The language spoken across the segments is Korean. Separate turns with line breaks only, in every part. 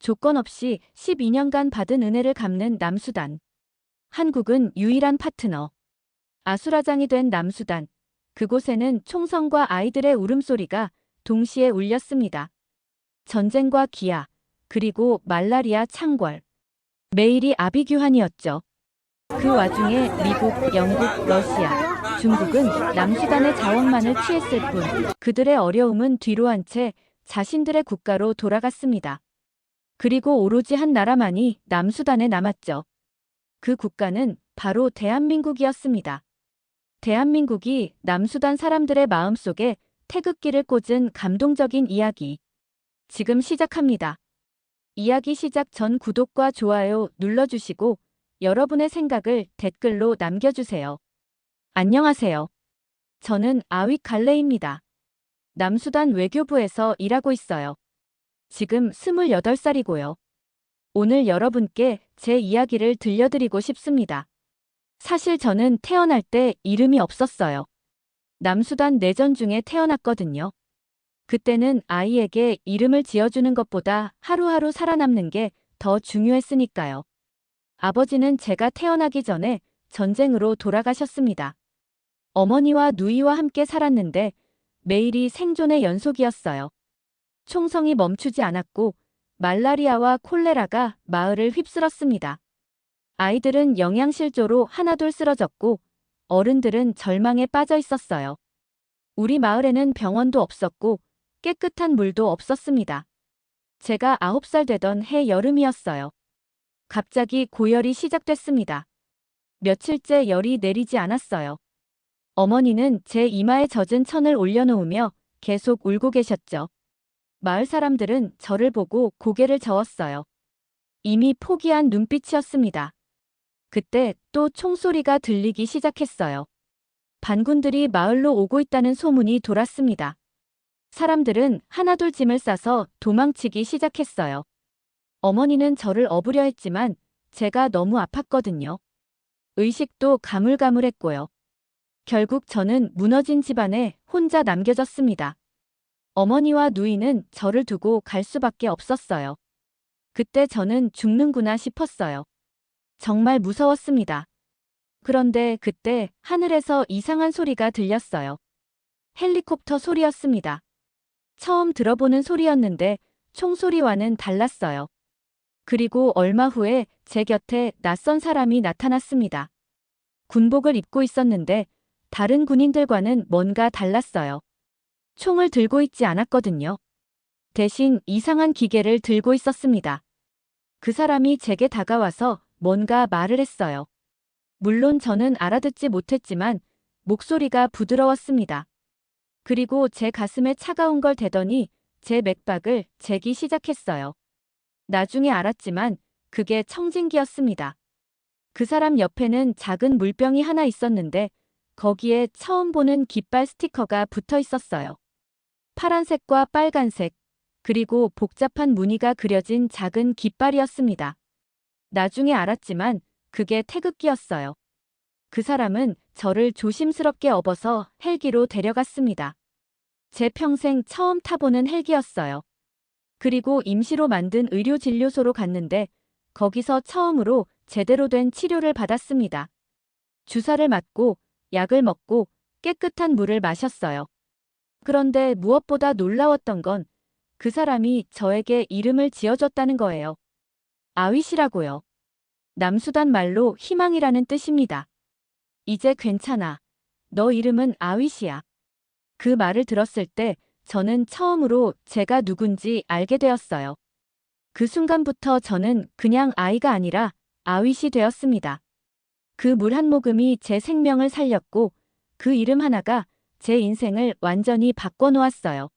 조건 없이 12년간 받은 은혜를 갚는 남수단. 한국은 유일한 파트너. 아수라장이 된 남수단. 그곳에는 총성과 아이들의 울음소리가 동시에 울렸습니다. 전쟁과 기아, 그리고 말라리아 창궐. 매일이 아비규환이었죠. 그 와중에 미국, 영국, 러시아, 중국은 남수단의 자원만을 취했을 뿐 그들의 어려움은 뒤로 한 채 자신들의 국가로 돌아갔습니다. 그리고 오로지 한 나라만이 남수단에 남았죠. 그 국가는 바로 대한민국이었습니다. 대한민국이 남수단 사람들의 마음속에 태극기를 꽂은 감동적인 이야기. 지금 시작합니다. 이야기 시작 전 구독과 좋아요 눌러주시고 여러분의 생각을 댓글로 남겨주세요. 안녕하세요. 저는 아윗 갈레입니다. 남수단 외교부에서 일하고 있어요. 지금 28살이고요. 오늘 여러분께 제 이야기를 들려드리고 싶습니다. 사실 저는 태어날 때 이름이 없었어요. 남수단 내전 중에 태어났거든요. 그때는 아이에게 이름을 지어주는 것보다 하루하루 살아남는 게 더 중요했으니까요. 아버지는 제가 태어나기 전에 전쟁으로 돌아가셨습니다. 어머니와 누이와 함께 살았는데 매일이 생존의 연속이었어요. 총성이 멈추지 않았고 말라리아와 콜레라가 마을을 휩쓸었습니다. 아이들은 영양실조로 하나둘 쓰러졌고 어른들은 절망에 빠져 있었어요. 우리 마을에는 병원도 없었고 깨끗한 물도 없었습니다. 제가 9살 되던 해 여름이었어요. 갑자기 고열이 시작됐습니다. 며칠째 열이 내리지 않았어요. 어머니는 제 이마에 젖은 천을 올려놓으며 계속 울고 계셨죠. 마을 사람들은 저를 보고 고개를 저었어요. 이미 포기한 눈빛이었습니다. 그때 또 총소리가 들리기 시작했어요. 반군들이 마을로 오고 있다는 소문이 돌았습니다. 사람들은 하나둘 짐을 싸서 도망치기 시작했어요. 어머니는 저를 업으려 했지만 제가 너무 아팠거든요. 의식도 가물가물했고요. 결국 저는 무너진 집안에 혼자 남겨졌습니다. 어머니와 누이는 저를 두고 갈 수밖에 없었어요. 그때 저는 죽는구나 싶었어요. 정말 무서웠습니다. 그런데 그때 하늘에서 이상한 소리가 들렸어요. 헬리콥터 소리였습니다. 처음 들어보는 소리였는데 총소리와는 달랐어요. 그리고 얼마 후에 제 곁에 낯선 사람이 나타났습니다. 군복을 입고 있었는데 다른 군인들과는 뭔가 달랐어요. 총을 들고 있지 않았거든요. 대신 이상한 기계를 들고 있었습니다. 그 사람이 제게 다가와서 뭔가 말을 했어요. 물론 저는 알아듣지 못했지만 목소리가 부드러웠습니다. 그리고 제 가슴에 차가운 걸 대더니 제 맥박을 재기 시작했어요. 나중에 알았지만 그게 청진기였습니다. 그 사람 옆에는 작은 물병이 하나 있었는데 거기에 처음 보는 깃발 스티커가 붙어 있었어요. 파란색과 빨간색, 그리고 복잡한 무늬가 그려진 작은 깃발이었습니다. 나중에 알았지만 그게 태극기였어요. 그 사람은 저를 조심스럽게 업어서 헬기로 데려갔습니다. 제 평생 처음 타보는 헬기였어요. 그리고 임시로 만든 의료진료소로 갔는데 거기서 처음으로 제대로 된 치료를 받았습니다. 주사를 맞고 약을 먹고 깨끗한 물을 마셨어요. 그런데 무엇보다 놀라웠던 건 그 사람이 저에게 이름을 지어줬다는 거예요. 아윗이라고요. 남수단 말로 희망이라는 뜻입니다. 이제 괜찮아. 너 이름은 아윗이야. 그 말을 들었을 때 저는 처음으로 제가 누군지 알게 되었어요. 그 순간부터 저는 그냥 아이가 아니라 아윗이 되었습니다. 그 물 한 모금이 제 생명을 살렸고 그 이름 하나가 제 인생을 완전히 바꿔놓았어요.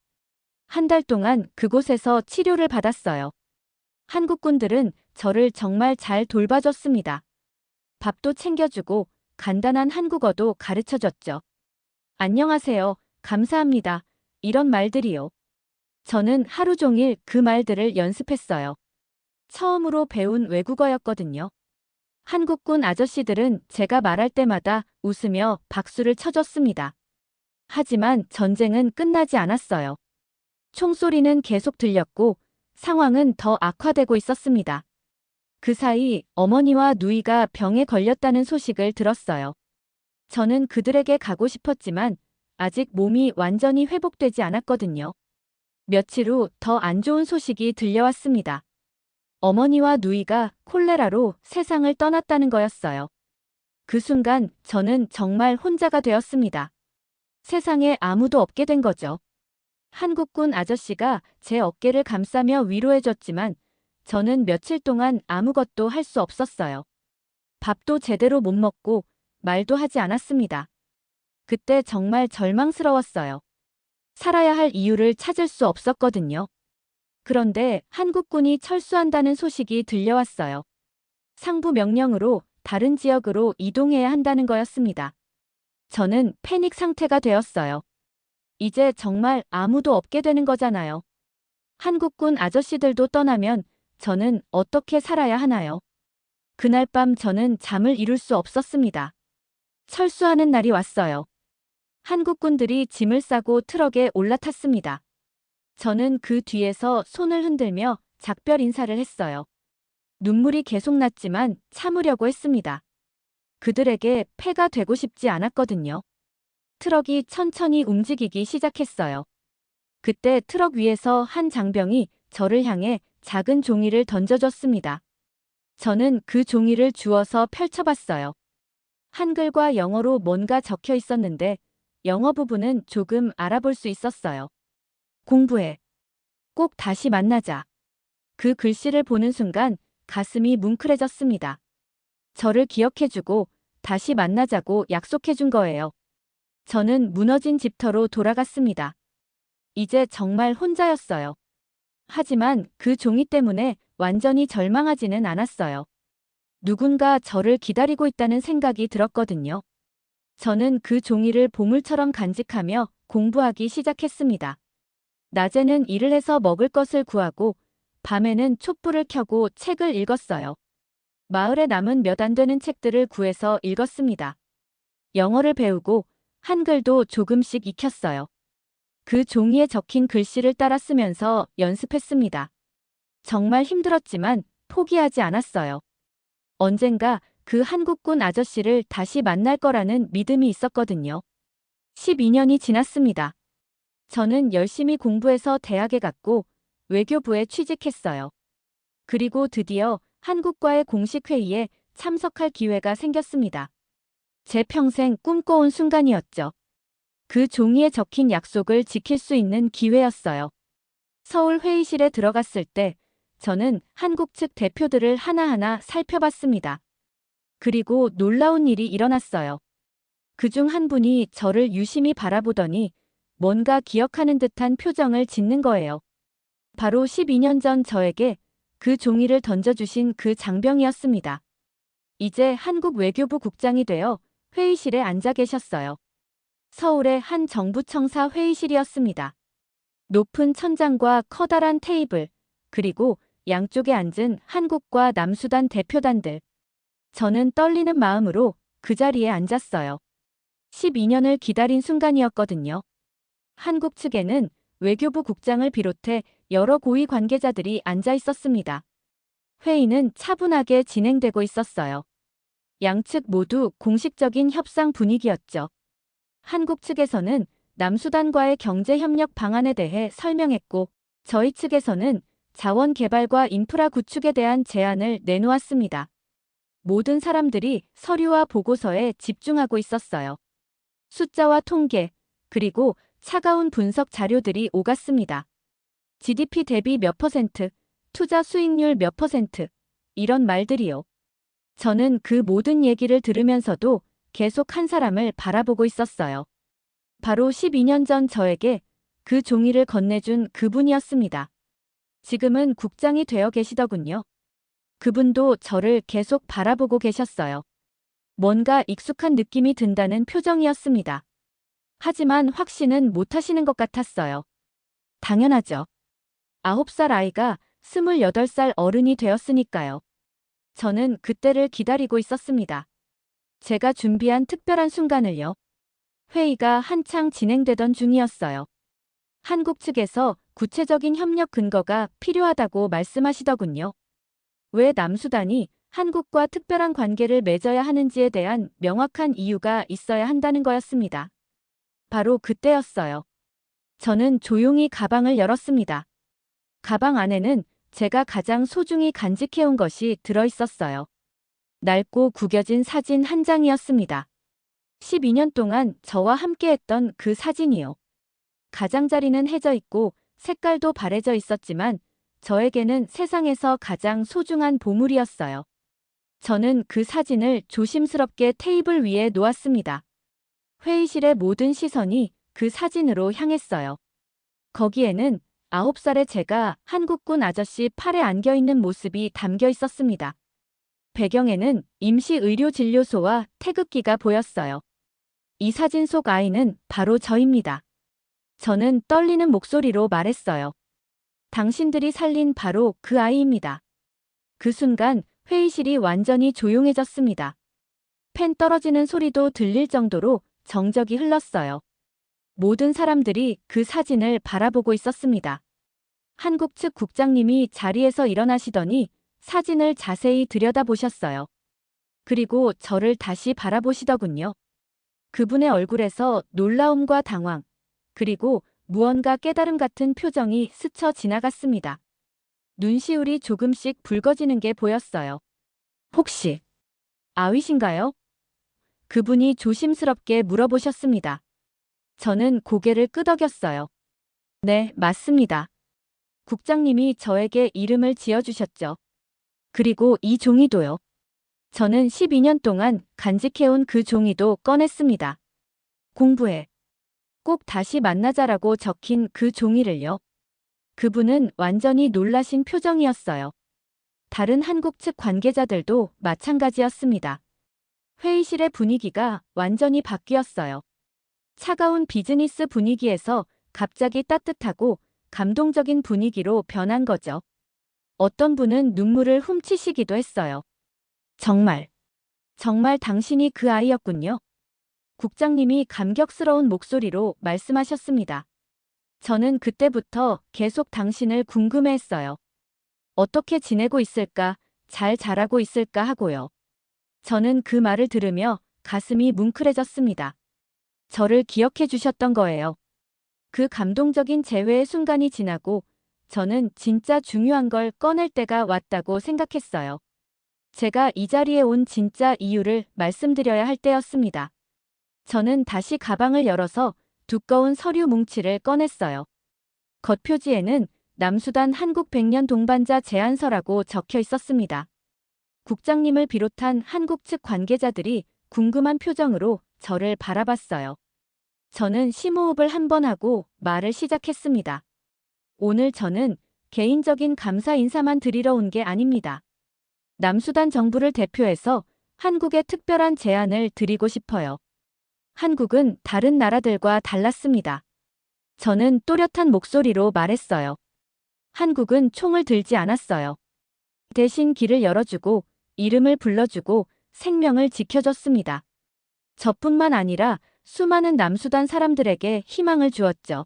한 달 동안 그곳에서 치료를 받았어요. 한국군들은 저를 정말 잘 돌봐줬습니다. 밥도 챙겨주고 간단한 한국어도 가르쳐줬죠. 안녕하세요. 감사합니다. 이런 말들이요. 저는 하루 종일 그 말들을 연습했어요. 처음으로 배운 외국어였거든요. 한국군 아저씨들은 제가 말할 때마다 웃으며 박수를 쳐줬습니다. 하지만 전쟁은 끝나지 않았어요. 총소리는 계속 들렸고 상황은 더 악화되고 있었습니다. 그 사이 어머니와 누이가 병에 걸렸다는 소식을 들었어요. 저는 그들에게 가고 싶었지만 아직 몸이 완전히 회복되지 않았거든요. 며칠 후 더 안 좋은 소식이 들려왔습니다. 어머니와 누이가 콜레라로 세상을 떠났다는 거였어요. 그 순간 저는 정말 혼자가 되었습니다. 세상에 아무도 없게 된 거죠. 한국군 아저씨가 제 어깨를 감싸며 위로해줬지만 저는 며칠 동안 아무것도 할 수 없었어요. 밥도 제대로 못 먹고 말도 하지 않았습니다. 그때 정말 절망스러웠어요. 살아야 할 이유를 찾을 수 없었거든요. 그런데 한국군이 철수한다는 소식이 들려왔어요. 상부 명령으로 다른 지역으로 이동해야 한다는 거였습니다. 저는 패닉 상태가 되었어요. 이제 정말 아무도 없게 되는 거잖아요. 한국군 아저씨들도 떠나면 저는 어떻게 살아야 하나요? 그날 밤 저는 잠을 이룰 수 없었습니다. 철수하는 날이 왔어요. 한국군들이 짐을 싸고 트럭에 올라탔습니다. 저는 그 뒤에서 손을 흔들며 작별 인사를 했어요. 눈물이 계속 났지만 참으려고 했습니다. 그들에게 패가 되고 싶지 않았거든요. 트럭이 천천히 움직이기 시작했어요. 그때 트럭 위에서 한 장병이 저를 향해 작은 종이를 던져줬습니다. 저는 그 종이를 주워서 펼쳐봤어요. 한글과 영어로 뭔가 적혀 있었는데 영어 부분은 조금 알아볼 수 있었어요. 공부해. 꼭 다시 만나자. 그 글씨를 보는 순간 가슴이 뭉클해졌습니다. 저를 기억해주고 다시 만나자고 약속해준 거예요. 저는 무너진 집터로 돌아갔습니다. 이제 정말 혼자였어요. 하지만 그 종이 때문에 완전히 절망하지는 않았어요. 누군가 저를 기다리고 있다는 생각이 들었거든요. 저는 그 종이를 보물처럼 간직하며 공부하기 시작했습니다. 낮에는 일을 해서 먹을 것을 구하고 밤에는 촛불을 켜고 책을 읽었어요. 마을에 남은 몇 안 되는 책들을 구해서 읽었습니다. 영어를 배우고 한글도 조금씩 익혔어요. 그 종이에 적힌 글씨를 따라 쓰면서 연습했습니다. 정말 힘들었지만 포기하지 않았어요. 언젠가 그 한국군 아저씨를 다시 만날 거라는 믿음이 있었거든요. 12년이 지났습니다. 저는 열심히 공부해서 대학에 갔고 외교부에 취직했어요. 그리고 드디어 한국과의 공식 회의에 참석할 기회가 생겼습니다. 제 평생 꿈꿔온 순간이었죠. 그 종이에 적힌 약속을 지킬 수 있는 기회였어요. 서울 회의실에 들어갔을 때 저는 한국 측 대표들을 하나하나 살펴봤습니다. 그리고 놀라운 일이 일어났어요. 그중 한 분이 저를 유심히 바라보더니 뭔가 기억하는 듯한 표정을 짓는 거예요. 바로 12년 전 저에게 그 종이를 던져주신 그 장병이었습니다. 이제 한국 외교부 국장이 되어 회의실에 앉아 계셨어요. 서울의 한 정부청사 회의실이었습니다. 높은 천장과 커다란 테이블, 그리고 양쪽에 앉은 한국과 남수단 대표단들. 저는 떨리는 마음으로 그 자리에 앉았어요. 12년을 기다린 순간이었거든요. 한국 측에는 외교부 국장을 비롯해 여러 고위 관계자들이 앉아 있었습니다. 회의는 차분하게 진행되고 있었어요. 양측 모두 공식적인 협상 분위기였죠. 한국 측에서는 남수단과의 경제협력 방안에 대해 설명했고 저희 측에서는 자원 개발과 인프라 구축에 대한 제안을 내놓았습니다. 모든 사람들이 서류와 보고서에 집중하고 있었어요. 숫자와 통계, 그리고 차가운 분석 자료들이 오갔습니다. GDP 대비 몇 %, 투자 수익률 몇 %, 이런 말들이요. 저는 그 모든 얘기를 들으면서도 계속 한 사람을 바라보고 있었어요. 바로 12년 전 저에게 그 종이를 건네준 그분이었습니다. 지금은 국장이 되어 계시더군요. 그분도 저를 계속 바라보고 계셨어요. 뭔가 익숙한 느낌이 든다는 표정이었습니다. 하지만 확신은 못하시는 것 같았어요. 당연하죠. 9살 아이가 28살 어른이 되었으니까요. 저는 그때를 기다리고 있었습니다. 제가 준비한 특별한 순간을요. 회의가 한창 진행되던 중이었어요. 한국 측에서 구체적인 협력 근거가 필요하다고 말씀하시더군요. 왜 남수단이 한국과 특별한 관계를 맺어야 하는지에 대한 명확한 이유가 있어야 한다는 거였습니다. 바로 그때였어요. 저는 조용히 가방을 열었습니다. 가방 안에는 제가 가장 소중히 간직해온 것이 들어있었어요. 낡고 구겨진 사진 한 장이었습니다. 12년 동안 저와 함께했던 그 사진이요. 가장자리는 해져 있고 색깔도 바래져 있었지만 저에게는 세상에서 가장 소중한 보물이었어요. 저는 그 사진을 조심스럽게 테이블 위에 놓았습니다. 회의실의 모든 시선이 그 사진으로 향했어요. 거기에는 9살의 제가 한국군 아저씨 팔에 안겨있는 모습이 담겨 있었습니다. 배경에는 임시의료진료소와 태극기가 보였어요. 이 사진 속 아이는 바로 저입니다. 저는 떨리는 목소리로 말했어요. 당신들이 살린 바로 그 아이입니다. 그 순간 회의실이 완전히 조용해졌습니다. 펜 떨어지는 소리도 들릴 정도로 정적이 흘렀어요. 모든 사람들이 그 사진을 바라보고 있었습니다. 한국 측 국장님이 자리에서 일어나시더니 사진을 자세히 들여다보셨어요. 그리고 저를 다시 바라보시더군요. 그분의 얼굴에서 놀라움과 당황, 그리고 무언가 깨달음 같은 표정이 스쳐 지나갔습니다. 눈시울이 조금씩 붉어지는 게 보였어요. 혹시 아위신가요? 그분이 조심스럽게 물어보셨습니다. 저는 고개를 끄덕였어요. 네, 맞습니다. 국장님이 저에게 이름을 지어주셨죠. 그리고 이 종이도요. 저는 12년 동안 간직해온 그 종이도 꺼냈습니다. 공부해. 꼭 다시 만나자라고 적힌 그 종이를요. 그분은 완전히 놀라신 표정이었어요. 다른 한국 측 관계자들도 마찬가지였습니다. 회의실의 분위기가 완전히 바뀌었어요. 차가운 비즈니스 분위기에서 갑자기 따뜻하고 감동적인 분위기로 변한 거죠. 어떤 분은 눈물을 훔치시기도 했어요. 정말 당신이 그 아이였군요. 국장님이 감격스러운 목소리로 말씀하셨습니다. 저는 그때부터 계속 당신을 궁금해했어요. 어떻게 지내고 있을까, 잘 자라고 있을까 하고요. 저는 그 말을 들으며 가슴이 뭉클해졌습니다. 저를 기억해 주셨던 거예요. 그 감동적인 재회의 순간이 지나고 저는 진짜 중요한 걸 꺼낼 때가 왔다고 생각했어요. 제가 이 자리에 온 진짜 이유를 말씀드려야 할 때였습니다. 저는 다시 가방을 열어서 두꺼운 서류 뭉치를 꺼냈어요. 겉표지에는 남수단 한국 100년 동반자 제안서라고 적혀 있었습니다. 국장님을 비롯한 한국 측 관계자들이 궁금한 표정으로 저를 바라봤어요. 저는 심호흡을 한 번 하고 말을 시작했습니다. 오늘 저는 개인적인 감사 인사만 드리러 온 게 아닙니다. 남수단 정부를 대표해서 한국에 특별한 제안을 드리고 싶어요. 한국은 다른 나라들과 달랐습니다. 저는 또렷한 목소리로 말했어요. 한국은 총을 들지 않았어요. 대신 길을 열어주고 이름을 불러주고 생명을 지켜줬습니다. 저뿐만 아니라 수많은 남수단 사람들에게 희망을 주었죠.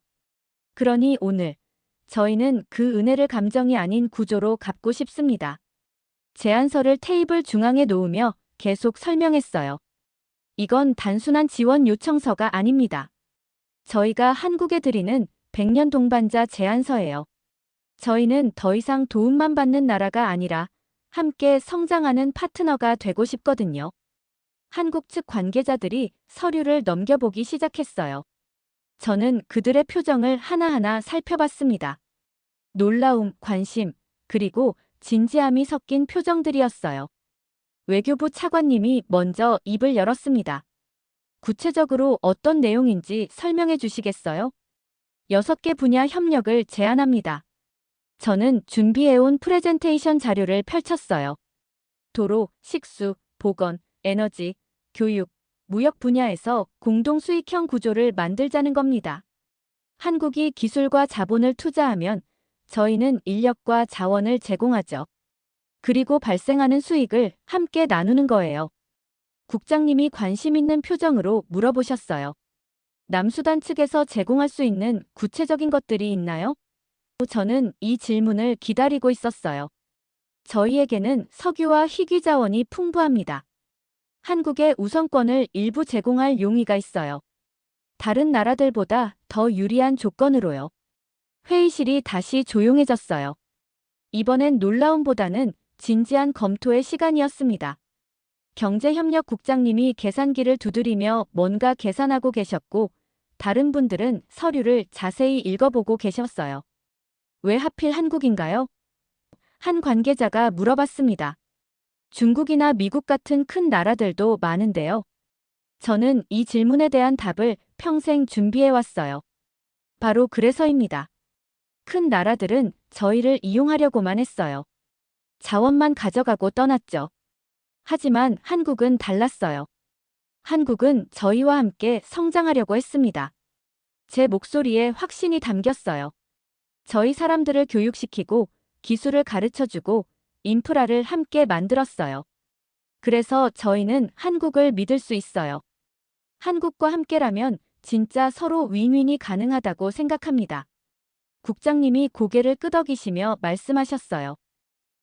그러니 오늘 저희는 그 은혜를 감정이 아닌 구조로 갚고 싶습니다. 제안서를 테이블 중앙에 놓으며 계속 설명했어요. 이건 단순한 지원 요청서가 아닙니다. 저희가 한국에 드리는 100년 동반자 제안서예요. 저희는 더 이상 도움만 받는 나라가 아니라 함께 성장하는 파트너가 되고 싶거든요. 한국 측 관계자들이 서류를 넘겨보기 시작했어요. 저는 그들의 표정을 하나하나 살펴봤습니다. 놀라움, 관심, 그리고 진지함이 섞인 표정들이었어요. 외교부 차관님이 먼저 입을 열었습니다. 구체적으로 어떤 내용인지 설명해 주시겠어요? 6개 분야 협력을 제안합니다. 저는 준비해온 프레젠테이션 자료를 펼쳤어요. 도로, 식수, 보건, 에너지, 교육, 무역 분야에서 공동 수익형 구조를 만들자는 겁니다. 한국이 기술과 자본을 투자하면 저희는 인력과 자원을 제공하죠. 그리고 발생하는 수익을 함께 나누는 거예요. 국장님이 관심 있는 표정으로 물어보셨어요. 남수단 측에서 제공할 수 있는 구체적인 것들이 있나요? 저는 이 질문을 기다리고 있었어요. 저희에게는 석유와 희귀 자원이 풍부합니다. 한국에 우선권을 일부 제공할 용의가 있어요. 다른 나라들보다 더 유리한 조건으로요. 회의실이 다시 조용해졌어요. 이번엔 놀라움보다는 진지한 검토의 시간이었습니다. 경제협력국장님이 계산기를 두드리며 뭔가 계산하고 계셨고, 다른 분들은 서류를 자세히 읽어보고 계셨어요. 왜 하필 한국인가요? 한 관계자가 물어봤습니다. 중국이나 미국 같은 큰 나라들도 많은데요. 저는 이 질문에 대한 답을 평생 준비해왔어요. 바로 그래서입니다. 큰 나라들은 저희를 이용하려고만 했어요. 자원만 가져가고 떠났죠. 하지만 한국은 달랐어요. 한국은 저희와 함께 성장하려고 했습니다. 제 목소리에 확신이 담겼어요. 저희 사람들을 교육시키고 기술을 가르쳐주고 인프라를 함께 만들었어요. 그래서 저희는 한국을 믿을 수 있어요. 한국과 함께라면 진짜 서로 윈윈이 가능하다고 생각합니다. 국장님이 고개를 끄덕이시며 말씀하셨어요.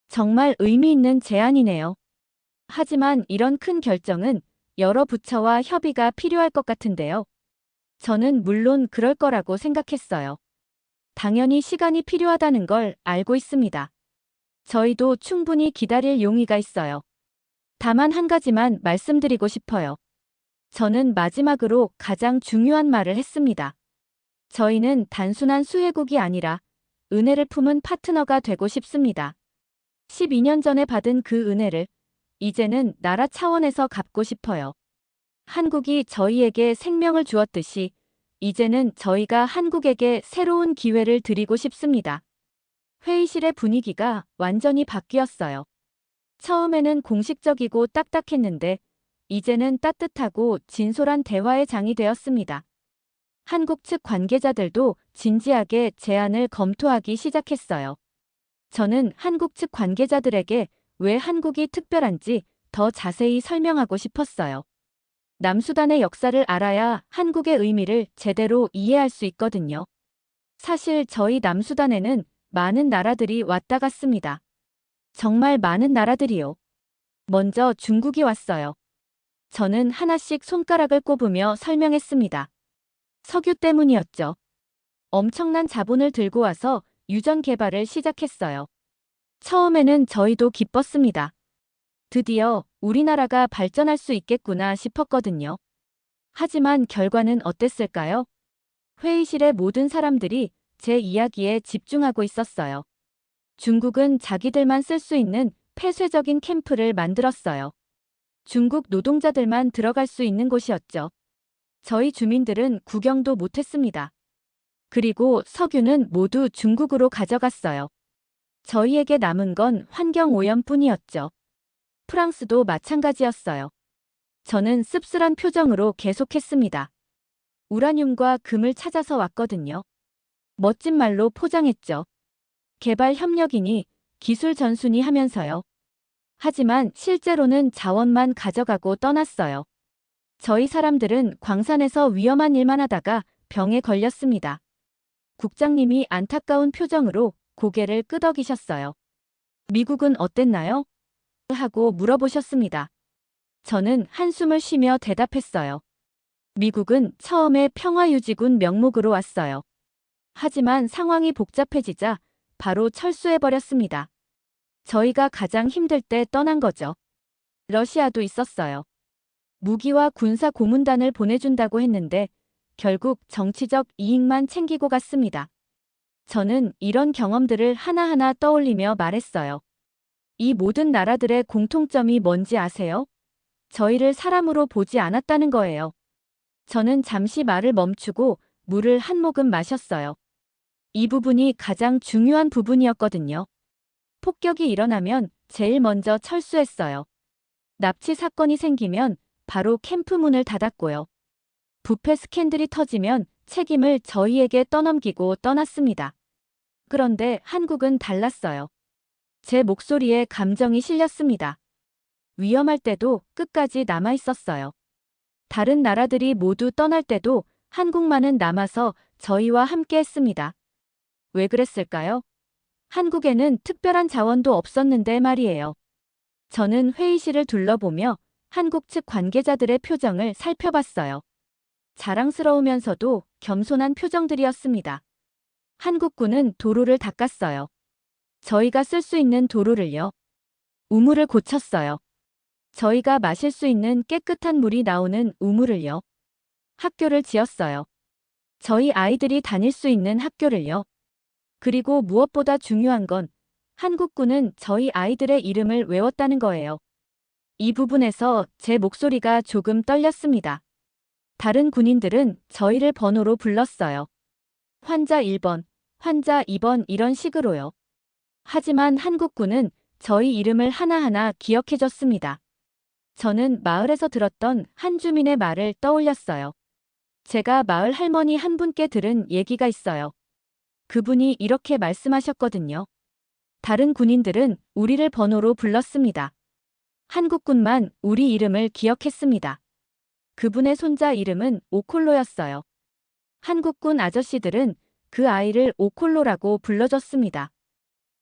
정말 의미 있는 제안이네요. 하지만 이런 큰 결정은 여러 부처와 협의가 필요할 것 같은데요. 저는 물론 그럴 거라고 생각했어요. 당연히 시간이 필요하다는 걸 알고 있습니다. 저희도 충분히 기다릴 용의가 있어요. 다만 한 가지만 말씀드리고 싶어요. 저는 마지막으로 가장 중요한 말을 했습니다. 저희는 단순한 수혜국이 아니라 은혜를 품은 파트너가 되고 싶습니다. 12년 전에 받은 그 은혜를 이제는 나라 차원에서 갚고 싶어요. 한국이 저희에게 생명을 주었듯이 이제는 저희가 한국에게 새로운 기회를 드리고 싶습니다. 회의실의 분위기가 완전히 바뀌었어요. 처음에는 공식적이고 딱딱했는데 이제는 따뜻하고 진솔한 대화의 장이 되었습니다. 한국 측 관계자들도 진지하게 제안을 검토하기 시작했어요. 저는 한국 측 관계자들에게 왜 한국이 특별한지 더 자세히 설명하고 싶었어요. 남수단의 역사를 알아야 한국의 의미를 제대로 이해할 수 있거든요. 사실 저희 남수단에는 많은 나라들이 왔다 갔습니다. 정말 많은 나라들이요. 먼저 중국이 왔어요. 저는 하나씩 손가락을 꼽으며 설명했습니다. 석유 때문이었죠. 엄청난 자본을 들고 와서 유전 개발을 시작했어요. 처음에는 저희도 기뻤습니다. 드디어 우리나라가 발전할 수 있겠구나 싶었거든요. 하지만 결과는 어땠을까요? 회의실의 모든 사람들이 제 이야기에 집중하고 있었어요. 중국은 자기들만 쓸 수 있는 폐쇄적인 캠프를 만들었어요. 중국 노동자들만 들어갈 수 있는 곳이었죠. 저희 주민들은 구경도 못했습니다. 그리고 석유는 모두 중국으로 가져갔어요. 저희에게 남은 건 환경 오염뿐이었죠. 프랑스도 마찬가지였어요. 저는 씁쓸한 표정으로 계속했습니다. 우라늄과 금을 찾아서 왔거든요. 멋진 말로 포장했죠. 개발 협력이니 기술 전수니 하면서요. 하지만 실제로는 자원만 가져가고 떠났어요. 저희 사람들은 광산에서 위험한 일만 하다가 병에 걸렸습니다. 국장님이 안타까운 표정으로 고개를 끄덕이셨어요. 미국은 어땠나요? 하고 물어보셨습니다. 저는 한숨을 쉬며 대답했어요. 미국은 처음에 평화유지군 명목으로 왔어요. 하지만 상황이 복잡해지자 바로 철수해버렸습니다. 저희가 가장 힘들 때 떠난 거죠. 러시아도 있었어요. 무기와 군사 고문단을 보내준다고 했는데 결국 정치적 이익만 챙기고 갔습니다. 저는 이런 경험들을 하나하나 떠올리며 말했어요. 이 모든 나라들의 공통점이 뭔지 아세요? 저희를 사람으로 보지 않았다는 거예요. 저는 잠시 말을 멈추고 물을 한 모금 마셨어요. 이 부분이 가장 중요한 부분이었거든요. 폭격이 일어나면 제일 먼저 철수했어요. 납치 사건이 생기면 바로 캠프 문을 닫았고요. 부패 스캔들이 터지면 책임을 저희에게 떠넘기고 떠났습니다. 그런데 한국은 달랐어요. 제 목소리에 감정이 실렸습니다. 위험할 때도 끝까지 남아 있었어요. 다른 나라들이 모두 떠날 때도 한국만은 남아서 저희와 함께 했습니다. 왜 그랬을까요? 한국에는 특별한 자원도 없었는데 말이에요. 저는 회의실을 둘러보며 한국 측 관계자들의 표정을 살펴봤어요. 자랑스러우면서도 겸손한 표정들이었습니다. 한국군은 도로를 닦았어요. 저희가 쓸 수 있는 도로를요. 우물을 고쳤어요. 저희가 마실 수 있는 깨끗한 물이 나오는 우물을요. 학교를 지었어요. 저희 아이들이 다닐 수 있는 학교를요. 그리고 무엇보다 중요한 건 한국군은 저희 아이들의 이름을 외웠다는 거예요. 이 부분에서 제 목소리가 조금 떨렸습니다. 다른 군인들은 저희를 번호로 불렀어요. 환자 1번, 환자 2번 이런 식으로요. 하지만 한국군은 저희 이름을 하나하나 기억해줬습니다. 저는 마을에서 들었던 한 주민의 말을 떠올렸어요. 제가 마을 할머니 한 분께 들은 얘기가 있어요. 그분이 이렇게 말씀하셨거든요. 다른 군인들은 우리를 번호로 불렀습니다. 한국군만 우리 이름을 기억했습니다. 그분의 손자 이름은 오콜로였어요. 한국군 아저씨들은 그 아이를 오콜로라고 불러줬습니다.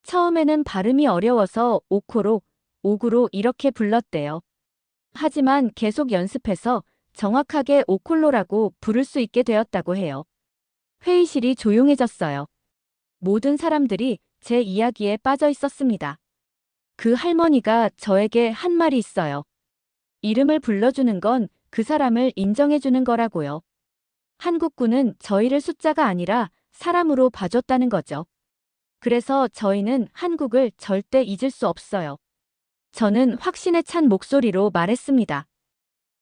처음에는 발음이 어려워서 오코로, 오구로 이렇게 불렀대요. 하지만 계속 연습해서 정확하게 오콜로라고 부를 수 있게 되었다고 해요. 회의실이 조용해졌어요. 모든 사람들이 제 이야기에 빠져 있었습니다. 그 할머니가 저에게 한 말이 있어요. 이름을 불러주는 건 그 사람을 인정해주는 거라고요. 한국군은 저희를 숫자가 아니라 사람으로 봐줬다는 거죠. 그래서 저희는 한국을 절대 잊을 수 없어요. 저는 확신에 찬 목소리로 말했습니다.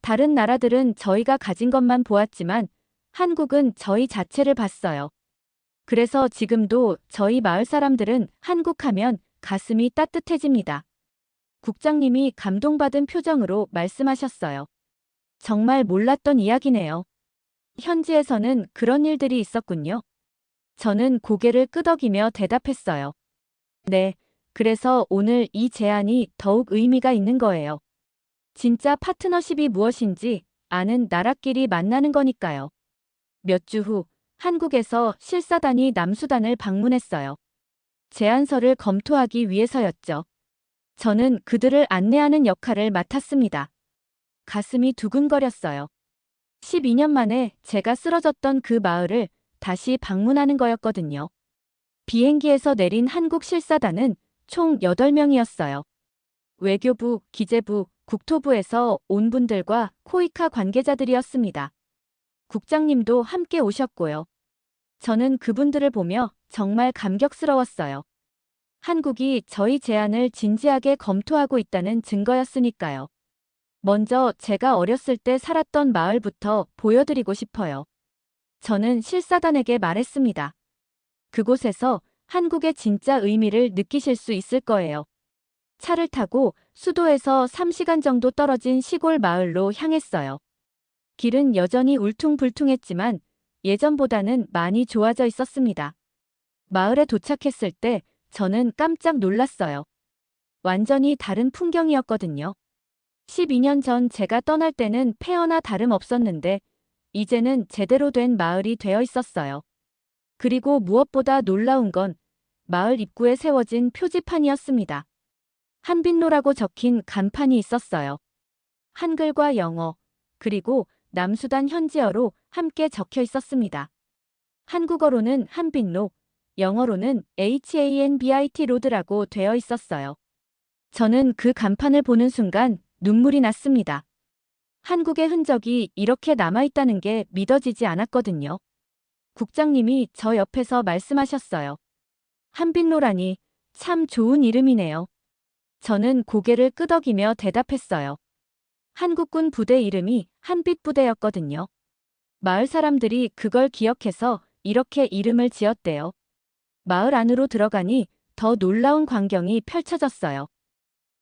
다른 나라들은 저희가 가진 것만 보았지만 한국은 저희 자체를 봤어요. 그래서 지금도 저희 마을 사람들은 한국하면 가슴이 따뜻해집니다. 국장님이 감동받은 표정으로 말씀하셨어요. 정말 몰랐던 이야기네요. 현지에서는 그런 일들이 있었군요. 저는 고개를 끄덕이며 대답했어요. 네, 그래서 오늘 이 제안이 더욱 의미가 있는 거예요. 진짜 파트너십이 무엇인지 아는 나라끼리 만나는 거니까요. 몇 주 후 한국에서 실사단이 남수단을 방문했어요. 제안서를 검토하기 위해서였죠. 저는 그들을 안내하는 역할을 맡았습니다. 가슴이 두근거렸어요. 12년 만에 제가 쓰러졌던 그 마을을 다시 방문하는 거였거든요. 비행기에서 내린 한국 실사단은 총 8명이었어요. 외교부, 기재부, 국토부에서 온 분들과 코이카 관계자들이었습니다. 국장님도 함께 오셨고요. 저는 그분들을 보며 정말 감격스러웠어요. 한국이 저희 제안을 진지하게 검토하고 있다는 증거였으니까요. 먼저 제가 어렸을 때 살았던 마을부터 보여드리고 싶어요. 저는 실사단에게 말했습니다. 그곳에서 한국의 진짜 의미를 느끼실 수 있을 거예요. 차를 타고 수도에서 3시간 정도 떨어진 시골 마을로 향했어요. 길은 여전히 울퉁불퉁했지만 예전보다는 많이 좋아져 있었습니다. 마을에 도착했을 때 저는 깜짝 놀랐어요. 완전히 다른 풍경이었거든요. 12년 전 제가 떠날 때는 폐허나 다름없었는데 이제는 제대로 된 마을이 되어 있었어요. 그리고 무엇보다 놀라운 건 마을 입구에 세워진 표지판이었습니다. 한빛로라고 적힌 간판이 있었어요. 한글과 영어, 그리고 남수단 현지어로 함께 적혀 있었습니다. 한국어로는 한빛로, 영어로는 HANBIT 로드라고 되어 있었어요. 저는 그 간판을 보는 순간 눈물이 났습니다. 한국의 흔적이 이렇게 남아있다는 게 믿어지지 않았거든요. 국장님이 저 옆에서 말씀하셨어요. 한빛로라니 참 좋은 이름이네요. 저는 고개를 끄덕이며 대답했어요. 한국군 부대 이름이 한빛부대였거든요. 마을 사람들이 그걸 기억해서 이렇게 이름을 지었대요. 마을 안으로 들어가니 더 놀라운 광경이 펼쳐졌어요.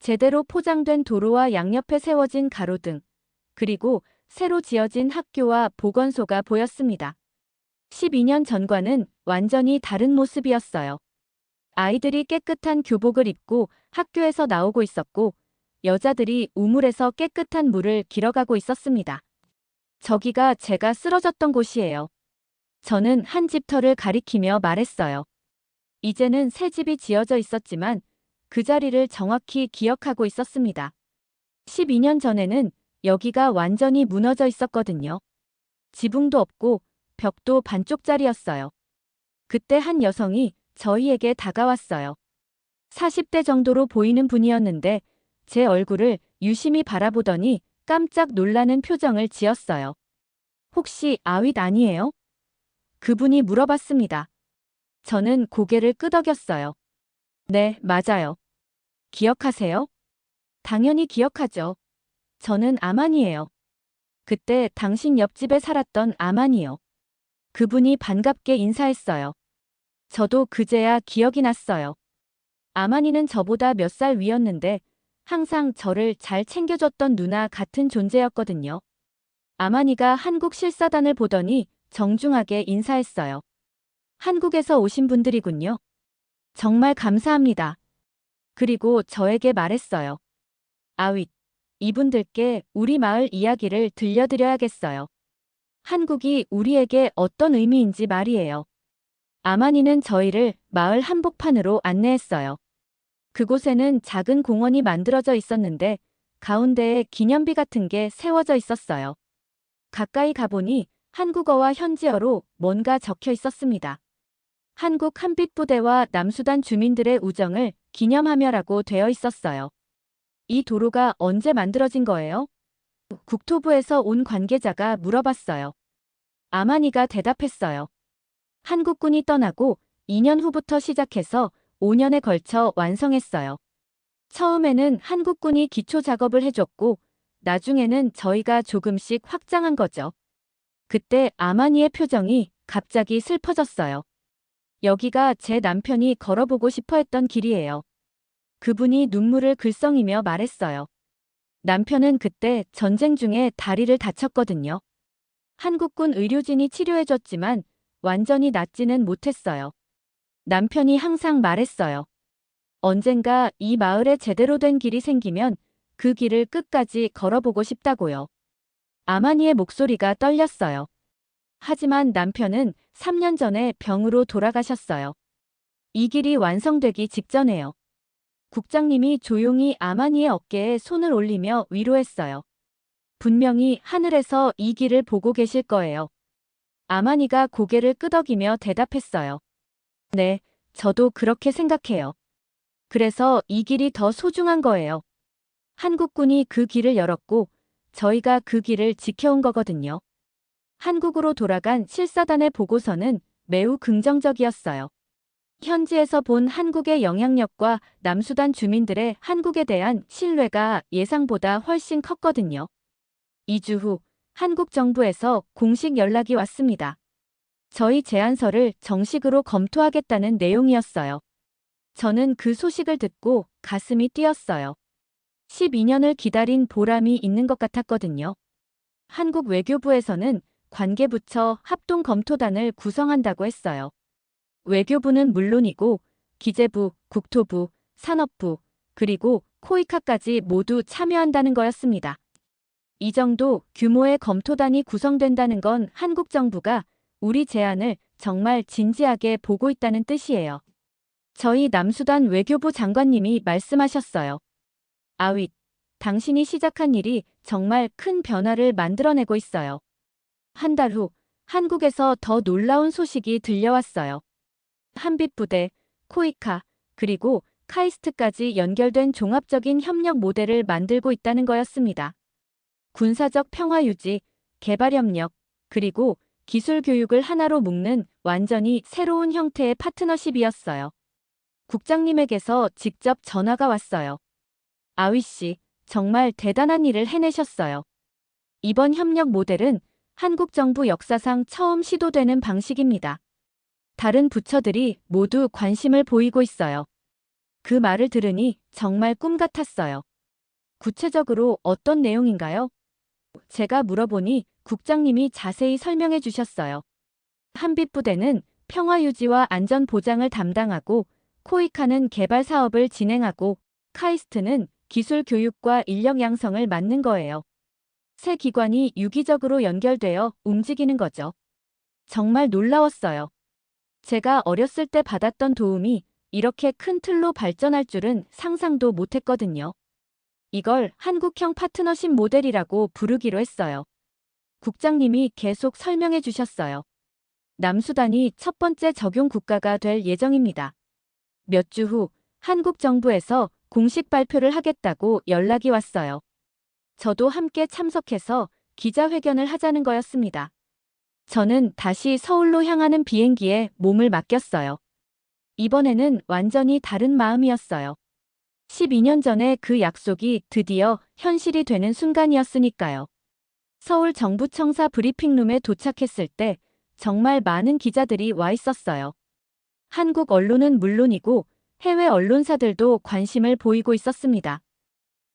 제대로 포장된 도로와 양옆에 세워진 가로등, 그리고 새로 지어진 학교와 보건소가 보였습니다. 12년 전과는 완전히 다른 모습이었어요. 아이들이 깨끗한 교복을 입고 학교에서 나오고 있었고, 여자들이 우물에서 깨끗한 물을 길어가고 있었습니다. 저기가 제가 쓰러졌던 곳이에요. 저는 한 집터를 가리키며 말했어요. 이제는 새 집이 지어져 있었지만 그 자리를 정확히 기억하고 있었습니다. 12년 전에는 여기가 완전히 무너져 있었거든요. 지붕도 없고 벽도 반쪽짜리였어요. 그때 한 여성이 저희에게 다가왔어요. 40대 정도로 보이는 분이었는데 제 얼굴을 유심히 바라보더니 깜짝 놀라는 표정을 지었어요. 혹시 아윗 아니에요? 그분이 물어봤습니다. 저는 고개를 끄덕였어요. 네, 맞아요. 기억하세요? 당연히 기억하죠. 저는 아만이에요. 그때 당신 옆집에 살았던 아만이요. 그분이 반갑게 인사했어요. 저도 그제야 기억이 났어요. 아만이는 저보다 몇 살 위였는데 항상 저를 잘 챙겨줬던 누나 같은 존재였거든요. 아만이가 한국 실사단을 보더니 정중하게 인사했어요. 한국에서 오신 분들이군요. 정말 감사합니다. 그리고 저에게 말했어요. 아윗, 이분들께 우리 마을 이야기를 들려드려야겠어요. 한국이 우리에게 어떤 의미인지 말이에요. 아만이는 저희를 마을 한복판으로 안내했어요. 그곳에는 작은 공원이 만들어져 있었는데 가운데에 기념비 같은 게 세워져 있었어요. 가까이 가보니 한국어와 현지어로 뭔가 적혀 있었습니다. 한국 한빛부대와 남수단 주민들의 우정을 기념하며라고 되어 있었어요. 이 도로가 언제 만들어진 거예요? 국토부에서 온 관계자가 물어봤어요. 아마니가 대답했어요. 한국군이 떠나고 2년 후부터 시작해서 5년에 걸쳐 완성했어요. 처음에는 한국군이 기초 작업을 해줬고 나중에는 저희가 조금씩 확장한 거죠. 그때 아마니의 표정이 갑자기 슬퍼졌어요. 여기가 제 남편이 걸어보고 싶어 했던 길이에요. 그분이 눈물을 글썽이며 말했어요. 남편은 그때 전쟁 중에 다리를 다쳤거든요. 한국군 의료진이 치료해줬지만 완전히 낫지는 못했어요. 남편이 항상 말했어요. 언젠가 이 마을에 제대로 된 길이 생기면 그 길을 끝까지 걸어보고 싶다고요. 아마니의 목소리가 떨렸어요. 하지만 남편은 3년 전에 병으로 돌아가셨어요. 이 길이 완성되기 직전에요. 국장님이 조용히 아마니의 어깨에 손을 올리며 위로했어요. 분명히 하늘에서 이 길을 보고 계실 거예요. 아마니가 고개를 끄덕이며 대답했어요. 네, 저도 그렇게 생각해요. 그래서 이 길이 더 소중한 거예요. 한국군이 그 길을 열었고 저희가 그 길을 지켜온 거거든요. 한국으로 돌아간 실사단의 보고서는 매우 긍정적이었어요. 현지에서 본 한국의 영향력과 남수단 주민들의 한국에 대한 신뢰가 예상보다 훨씬 컸거든요. 2주 후 한국 정부에서 공식 연락이 왔습니다. 저희 제안서를 정식으로 검토하겠다는 내용이었어요. 저는 그 소식을 듣고 가슴이 뛰었어요. 12년을 기다린 보람이 있는 것 같았거든요. 한국 외교부에서는 관계부처 합동검토단을 구성한다고 했어요. 외교부는 물론이고 기재부, 국토부, 산업부, 그리고 코이카까지 모두 참여한다는 거였습니다. 이 정도 규모의 검토단이 구성된다는 건 한국 정부가 우리 제안을 정말 진지하게 보고 있다는 뜻이에요. 저희 남수단 외교부 장관님이 말씀하셨어요. 아윗, 당신이 시작한 일이 정말 큰 변화를 만들어내고 있어요. 한 달 후 한국에서 더 놀라운 소식이 들려왔어요. 한빛부대, 코이카, 그리고 카이스트까지 연결된 종합적인 협력 모델을 만들고 있다는 거였습니다. 군사적 평화 유지, 개발 협력, 그리고 기술 교육을 하나로 묶는 완전히 새로운 형태의 파트너십이었어요. 국장님에게서 직접 전화가 왔어요. 아윗 씨, 정말 대단한 일을 해내셨어요. 이번 협력 모델은 한국 정부 역사상 처음 시도되는 방식입니다. 다른 부처들이 모두 관심을 보이고 있어요. 그 말을 들으니 정말 꿈 같았어요. 구체적으로 어떤 내용인가요? 제가 물어보니 국장님이 자세히 설명해 주셨어요. 한빛부대는 평화 유지와 안전 보장을 담당하고 코이카는 개발 사업을 진행하고 카이스트는 기술 교육과 인력 양성을 맡는 거예요. 세 기관이 유기적으로 연결되어 움직이는 거죠. 정말 놀라웠어요. 제가 어렸을 때 받았던 도움이 이렇게 큰 틀로 발전할 줄은 상상도 못했거든요. 이걸 한국형 파트너십 모델이라고 부르기로 했어요. 국장님이 계속 설명해 주셨어요. 남수단이 첫 번째 적용 국가가 될 예정입니다. 몇 주 후 한국 정부에서 공식 발표를 하겠다고 연락이 왔어요. 저도 함께 참석해서 기자회견을 하자는 거였습니다. 저는 다시 서울로 향하는 비행기에 몸을 맡겼어요. 이번에는 완전히 다른 마음이었어요. 12년 전에 그 약속이 드디어 현실이 되는 순간이었으니까요. 서울 정부청사 브리핑룸에 도착했을 때 정말 많은 기자들이 와 있었어요. 한국 언론은 물론이고 해외 언론사들도 관심을 보이고 있었습니다.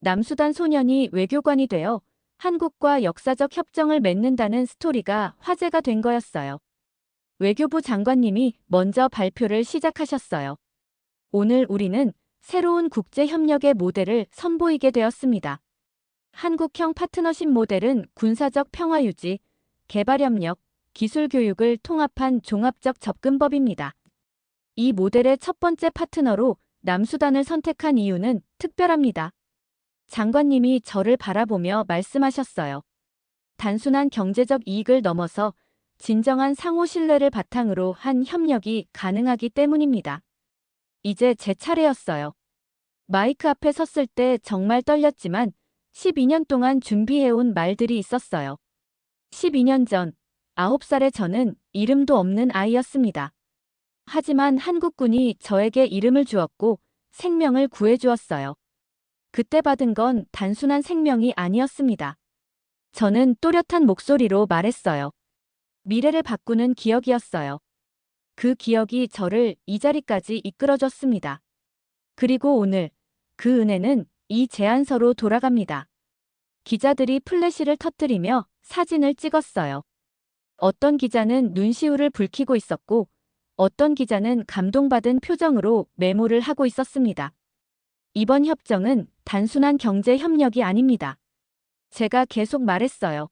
남수단 소년이 외교관이 되어 한국과 역사적 협정을 맺는다는 스토리가 화제가 된 거였어요. 외교부 장관님이 먼저 발표를 시작하셨어요. 오늘 우리는 새로운 국제협력의 모델을 선보이게 되었습니다. 한국형 파트너십 모델은 군사적 평화유지, 개발협력, 기술교육을 통합한 종합적 접근법입니다. 이 모델의 첫 번째 파트너로 남수단을 선택한 이유는 특별합니다. 장관님이 저를 바라보며 말씀하셨어요. 단순한 경제적 이익을 넘어서 진정한 상호 신뢰를 바탕으로 한 협력이 가능하기 때문입니다. 이제 제 차례였어요. 마이크 앞에 섰을 때 정말 떨렸지만 12년 동안 준비해온 말들이 있었어요. 12년 전 9살의 저는 이름도 없는 아이였습니다. 하지만 한국군이 저에게 이름을 주었고 생명을 구해주었어요. 그때 받은 건 단순한 생명이 아니었습니다. 저는 또렷한 목소리로 말했어요. 미래를 바꾸는 기억이었어요. 그 기억이 저를 이 자리까지 이끌어줬습니다. 그리고 오늘 그 은혜는 이 제안서로 돌아갑니다. 기자들이 플래시를 터뜨리며 사진을 찍었어요. 어떤 기자는 눈시울을 붉히고 있었고 어떤 기자는 감동받은 표정으로 메모를 하고 있었습니다. 이번 협정은 단순한 경제 협력이 아닙니다. 제가 계속 말했어요.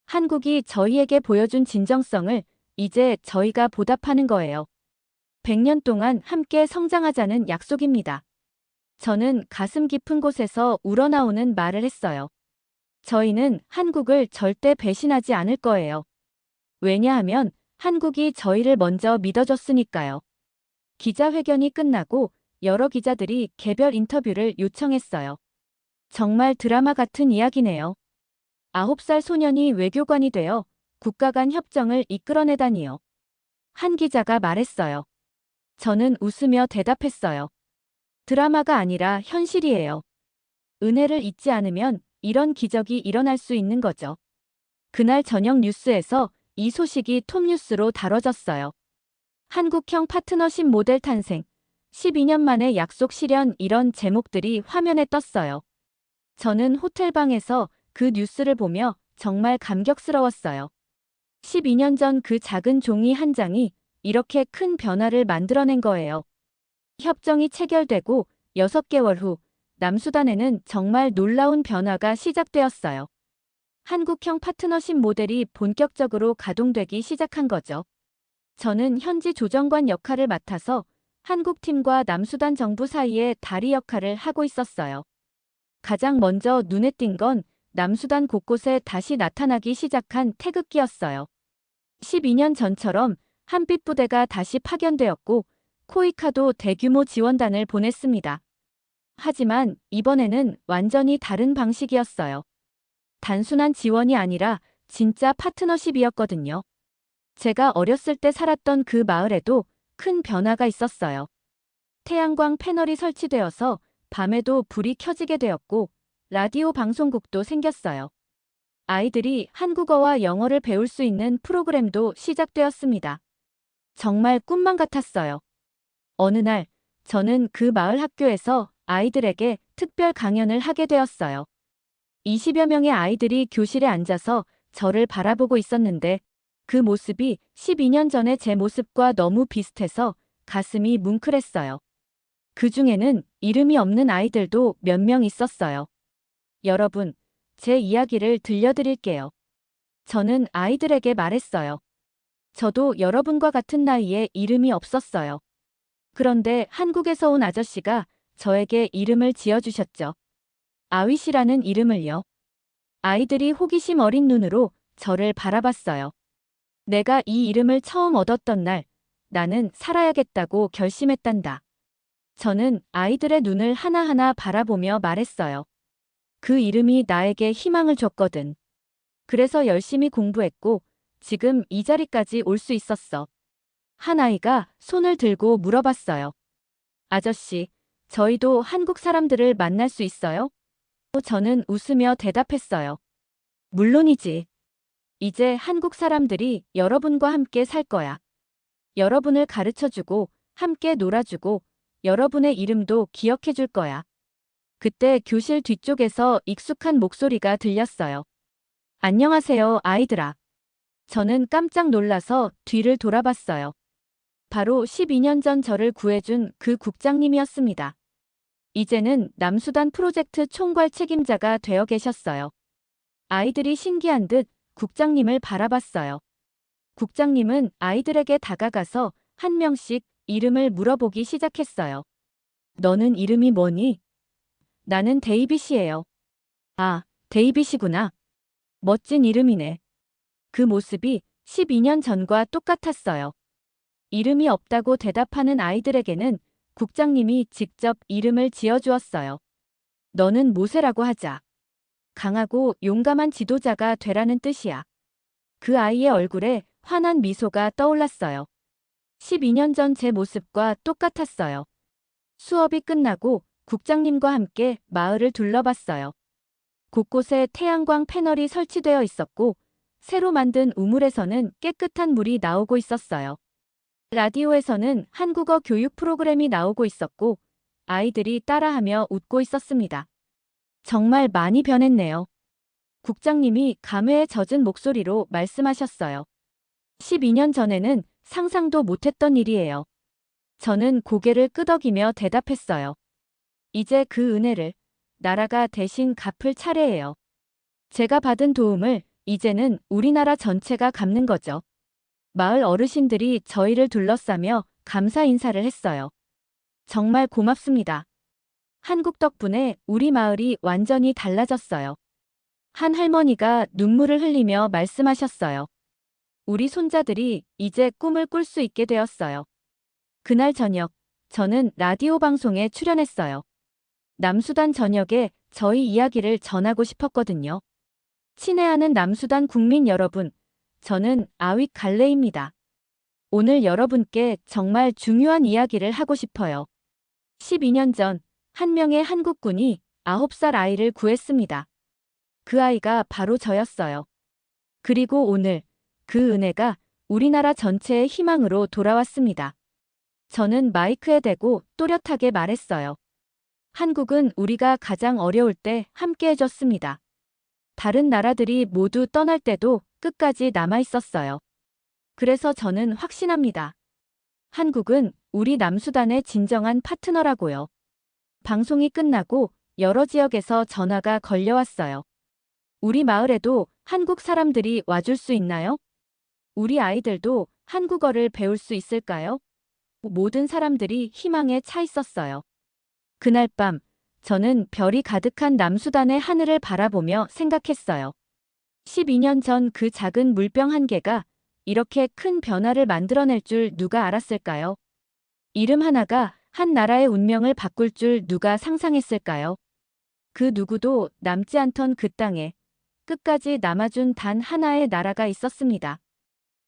한국이 저희에게 보여준 진정성을 이제 저희가 보답하는 거예요. 100년 동안 함께 성장하자는 약속입니다. 저는 가슴 깊은 곳에서 우러나오는 말을 했어요. 저희는 한국을 절대 배신하지 않을 거예요. 왜냐하면 한국이 저희를 먼저 믿어줬으니까요. 기자회견이 끝나고 여러 기자들이 개별 인터뷰를 요청했어요. 정말 드라마 같은 이야기네요. 9살 소년이 외교관이 되어 국가 간 협정을 이끌어내다니요. 한 기자가 말했어요. 저는 웃으며 대답했어요. 드라마가 아니라 현실이에요. 은혜를 잊지 않으면 이런 기적이 일어날 수 있는 거죠. 그날 저녁 뉴스에서 이 소식이 톱뉴스로 다뤄졌어요. 한국형 파트너십 모델 탄생, 12년 만에 약속 실현 이런 제목들이 화면에 떴어요. 저는 호텔방에서 그 뉴스를 보며 정말 감격스러웠어요. 12년 전 그 작은 종이 한 장이 이렇게 큰 변화를 만들어낸 거예요. 협정이 체결되고 6개월 후 남수단에는 정말 놀라운 변화가 시작되었어요. 한국형 파트너십 모델이 본격적으로 가동되기 시작한 거죠. 저는 현지 조정관 역할을 맡아서 한국팀과 남수단 정부 사이의 다리 역할을 하고 있었어요. 가장 먼저 눈에 띈 건 남수단 곳곳에 다시 나타나기 시작한 태극기였어요. 12년 전처럼 한빛 부대가 다시 파견되었고 코이카도 대규모 지원단을 보냈습니다. 하지만 이번에는 완전히 다른 방식이었어요. 단순한 지원이 아니라 진짜 파트너십이었거든요. 제가 어렸을 때 살았던 그 마을에도 큰 변화가 있었어요. 태양광 패널이 설치되어서 밤에도 불이 켜지게 되었고 라디오 방송국도 생겼어요. 아이들이 한국어와 영어를 배울 수 있는 프로그램도 시작되었습니다. 정말 꿈만 같았어요. 어느 날 저는 그 마을 학교에서 아이들에게 특별 강연을 하게 되었어요. 20여 명의 아이들이 교실에 앉아서 저를 바라보고 있었는데 그 모습이 12년 전의 제 모습과 너무 비슷해서 가슴이 뭉클했어요. 그 중에는 이름이 없는 아이들도 몇 명 있었어요. 여러분, 제 이야기를 들려드릴게요. 저는 아이들에게 말했어요. 저도 여러분과 같은 나이에 이름이 없었어요. 그런데 한국에서 온 아저씨가 저에게 이름을 지어주셨죠. 아윗이라는 이름을요. 아이들이 호기심 어린 눈으로 저를 바라봤어요. 내가 이 이름을 처음 얻었던 날, 나는 살아야겠다고 결심했단다. 저는 아이들의 눈을 하나하나 바라보며 말했어요. 그 이름이 나에게 희망을 줬거든. 그래서 열심히 공부했고, 지금 이 자리까지 올 수 있었어. 한 아이가 손을 들고 물어봤어요. 아저씨, 저희도 한국 사람들을 만날 수 있어요? 저는 웃으며 대답했어요. 물론이지. 이제 한국 사람들이 여러분과 함께 살 거야. 여러분을 가르쳐주고, 함께 놀아주고, 여러분의 이름도 기억해줄 거야. 그때 교실 뒤쪽에서 익숙한 목소리가 들렸어요. 안녕하세요, 아이들아. 저는 깜짝 놀라서 뒤를 돌아봤어요. 바로 12년 전 저를 구해준 그 국장님이었습니다. 이제는 남수단 프로젝트 총괄 책임자가 되어 계셨어요. 아이들이 신기한 듯 국장님을 바라봤어요. 국장님은 아이들에게 다가가서 한 명씩 이름을 물어보기 시작했어요. 너는 이름이 뭐니? 나는 데이빗이에요. 아, 데이빗이구나. 멋진 이름이네. 그 모습이 12년 전과 똑같았어요. 이름이 없다고 대답하는 아이들에게는 국장님이 직접 이름을 지어주었어요. 너는 모세라고 하자. 강하고 용감한 지도자가 되라는 뜻이야. 그 아이의 얼굴에 환한 미소가 떠올랐어요. 12년 전 제 모습과 똑같았어요. 수업이 끝나고 국장님과 함께 마을을 둘러봤어요. 곳곳에 태양광 패널이 설치되어 있었고, 새로 만든 우물에서는 깨끗한 물이 나오고 있었어요. 라디오에서는 한국어 교육 프로그램이 나오고 있었고, 아이들이 따라하며 웃고 있었습니다. 정말 많이 변했네요. 국장님이 감회에 젖은 목소리로 말씀하셨어요. 12년 전에는 상상도 못했던 일이에요. 저는 고개를 끄덕이며 대답했어요. 이제 그 은혜를 나라가 대신 갚을 차례예요. 제가 받은 도움을 이제는 우리나라 전체가 갚는 거죠. 마을 어르신들이 저희를 둘러싸며 감사 인사를 했어요. 정말 고맙습니다. 한국 덕분에 우리 마을이 완전히 달라졌어요. 한 할머니가 눈물을 흘리며 말씀하셨어요. 우리 손자들이 이제 꿈을 꿀 수 있게 되었어요. 그날 저녁, 저는 라디오 방송에 출연했어요. 남수단 전역에 저희 이야기를 전하고 싶었거든요. 친애하는 남수단 국민 여러분, 저는 아윗 갈레입니다. 오늘 여러분께 정말 중요한 이야기를 하고 싶어요. 12년 전, 한 명의 한국군이 9살 아이를 구했습니다. 그 아이가 바로 저였어요. 그리고 오늘, 그 은혜가 우리나라 전체의 희망으로 돌아왔습니다. 저는 마이크에 대고 또렷하게 말했어요. 한국은 우리가 가장 어려울 때 함께 해줬습니다. 다른 나라들이 모두 떠날 때도 끝까지 남아 있었어요. 그래서 저는 확신합니다. 한국은 우리 남수단의 진정한 파트너라고요. 방송이 끝나고 여러 지역에서 전화가 걸려왔어요. 우리 마을에도 한국 사람들이 와줄 수 있나요? 우리 아이들도 한국어를 배울 수 있을까요? 모든 사람들이 희망에 차 있었어요. 그날 밤, 저는 별이 가득한 남수단의 하늘을 바라보며 생각했어요. 12년 전 그 작은 물병 한 개가 이렇게 큰 변화를 만들어낼 줄 누가 알았을까요? 이름 하나가 한 나라의 운명을 바꿀 줄 누가 상상했을까요? 그 누구도 남지 않던 그 땅에 끝까지 남아준 단 하나의 나라가 있었습니다.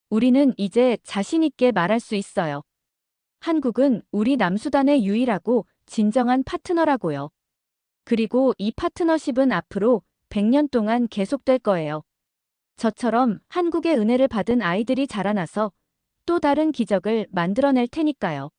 우리는 이제 자신 있게 말할 수 있어요. 한국은 우리 남수단의 유일하고 진정한 파트너라고요. 그리고 이 파트너십은 앞으로 100년 동안 계속될 거예요. 저처럼 한국의 은혜를 받은 아이들이 자라나서 또 다른 기적을 만들어낼 테니까요.